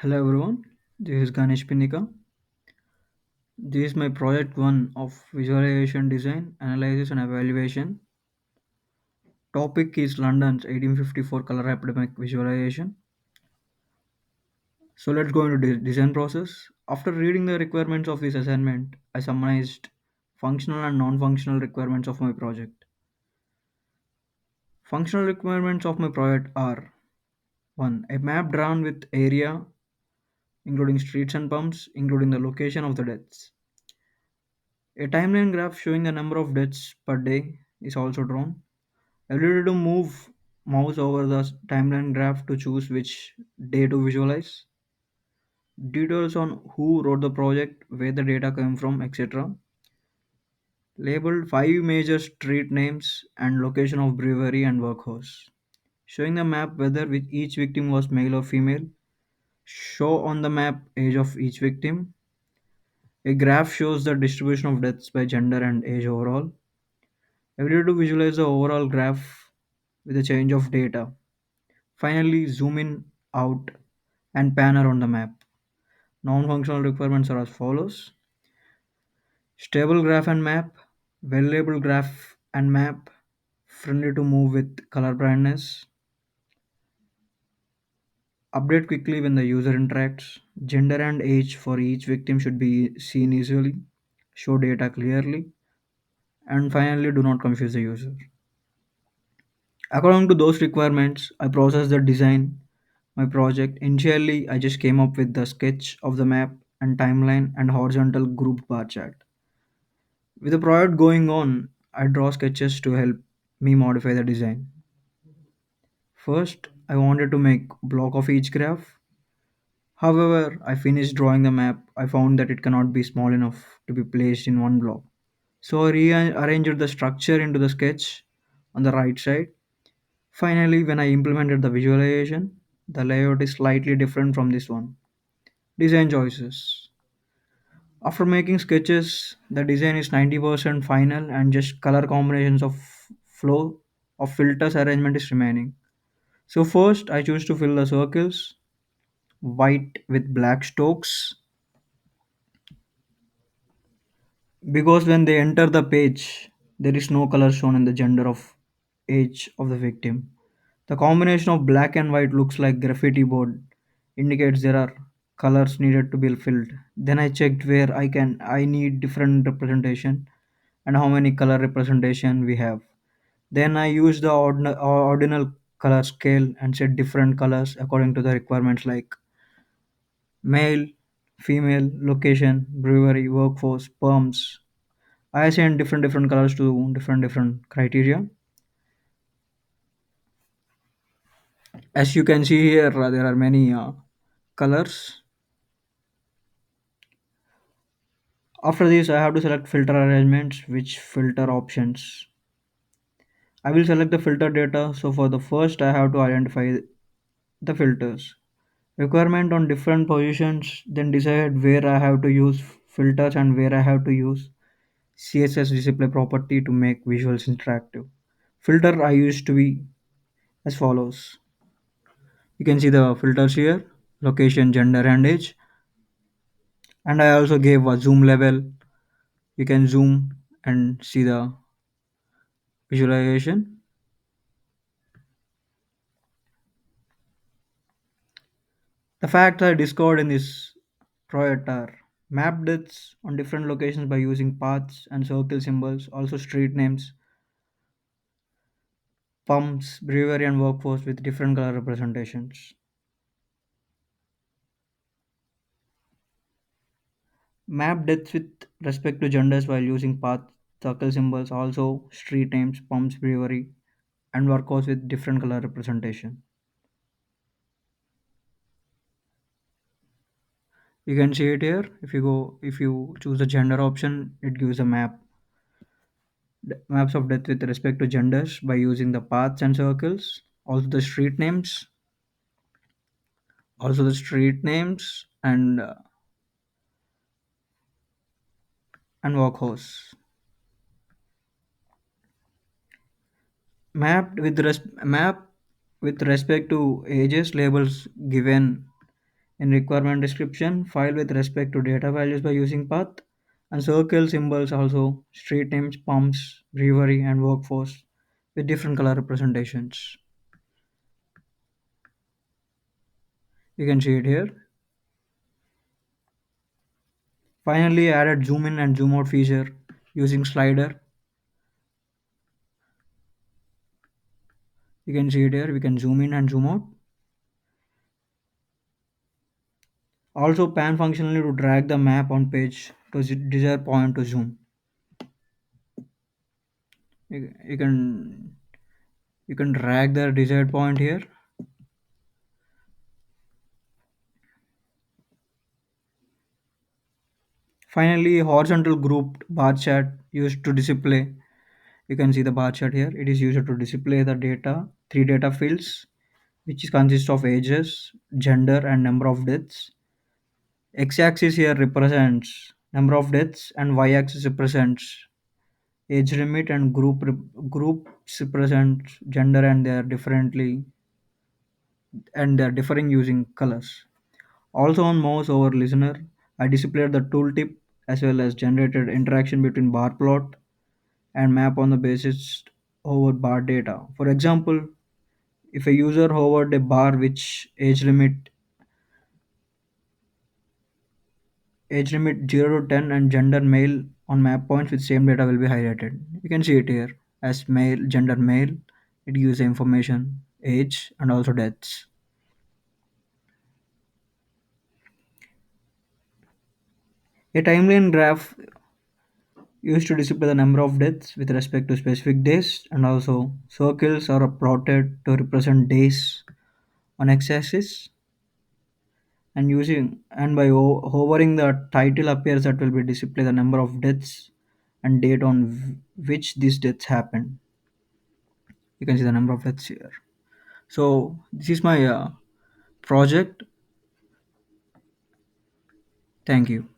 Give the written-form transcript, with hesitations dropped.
Hello everyone, this is Ganesh Pinika. This is my project 1 of visualization design, analysis and evaluation. Topic is London's 1854 color epidemic visualization. So let's go into design process. After reading the requirements of this assignment, I summarized functional and non-functional requirements of my project. Functional requirements of my project are 1. A map drawn with area including streets and pumps, including the location of the deaths. A timeline graph showing the number of deaths per day is also drawn. Ability to move mouse over the timeline graph to choose which day to visualize. Details on who wrote the project, where the data came from, etc. Labeled 5 major street names and location of brewery and workhouse. Showing the map whether with each victim was male or female. Show on the map age of each victim. A graph shows the distribution of deaths by gender and age overall. Ability to visualize the overall graph with a change of data. Finally, zoom in, out, and pan around the map. Non-functional requirements are as follows: stable graph and map, well-labeled graph and map, friendly to move with color brightness, update quickly when the user interacts, gender and age for each victim should be seen easily, show data clearly, and finally do not confuse the user. According to those requirements, I processed the design my project. Initially, I just came up with the sketch of the map and timeline and horizontal grouped bar chart. With the project going on, I draw sketches to help me modify the design. First, I wanted to make block of each graph. However, I finished drawing the map. I found that it cannot be small enough to be placed in one block. So I rearranged the structure into the sketch on the right side. Finally, when I implemented the visualization, the layout is slightly different from this one. Design choices. After making sketches, the design is 90% final and just color combinations of flow of filters arrangement is remaining. So first I choose to fill the circles white with black strokes because when they enter the page there is no color shown in the gender of age of the victim. The combination of black and white looks like graffiti board indicates there are colors needed to be filled. Then I checked where I need different representation and how many color representation we have. Then I used the ordinal color scale and set different colors according to the requirements like male, female, location, brewery, workforce, perms. I assigned different colors to different criteria. As you can see here, there are many colors. After this, I have to select filter arrangements, which filter options. I will select the filter data. So for the first, I have to identify the filters. Requirement on different positions, then decide where I have to use filters and where I have to use CSS display property to make visuals interactive. Filter I used to be as follows. You can see the filters here, location, gender and age. And I also gave a zoom level. You can zoom and see the visualization. The facts I discovered in this project are map depths on different locations by using paths and circle symbols, also street names, pumps, brewery, and workforce with different color representations. Map depths with respect to genders while using path, circle symbols, also street names, pumps, brewery, and workhouse with different color representation. You can see it here. If you choose the gender option, it gives a maps of depth with respect to genders by using the paths and circles. Also the street names and workhouse. Map with respect to ages labels given In requirement description, file with respect to data values by using path, and circle symbols also street names, pumps, brewery, and workforce with different color representations. You can see it here. Finally, added zoom in and zoom out feature using slider. You can see it here. We can zoom in and zoom out. Also, pan functionally to drag the map on page to desired point to zoom. You can drag the desired point here. Finally, horizontal grouped bar chart used to display. You can see the bar chart here. It is used to display the data, three data fields, which consists of ages, gender, and number of deaths. X-axis here represents number of deaths, and y-axis represents age limit, and groups represent gender, and they are differing using colors. Also on mouse over listener, I displayed the tooltip as well as generated interaction between bar plot and map on the basis over bar data. For example, if a user hovered a bar which age limit 0 to 10 and gender male on map points with same data will be highlighted. You can see it here as male. It gives the information, age, and also deaths. A timeline graph used to display the number of deaths with respect to specific days, and also circles are plotted to represent days on x-axis, and by hovering the title appears that will be display the number of deaths and date on which these deaths happened. You can see the number of deaths here. So this is my project. Thank you.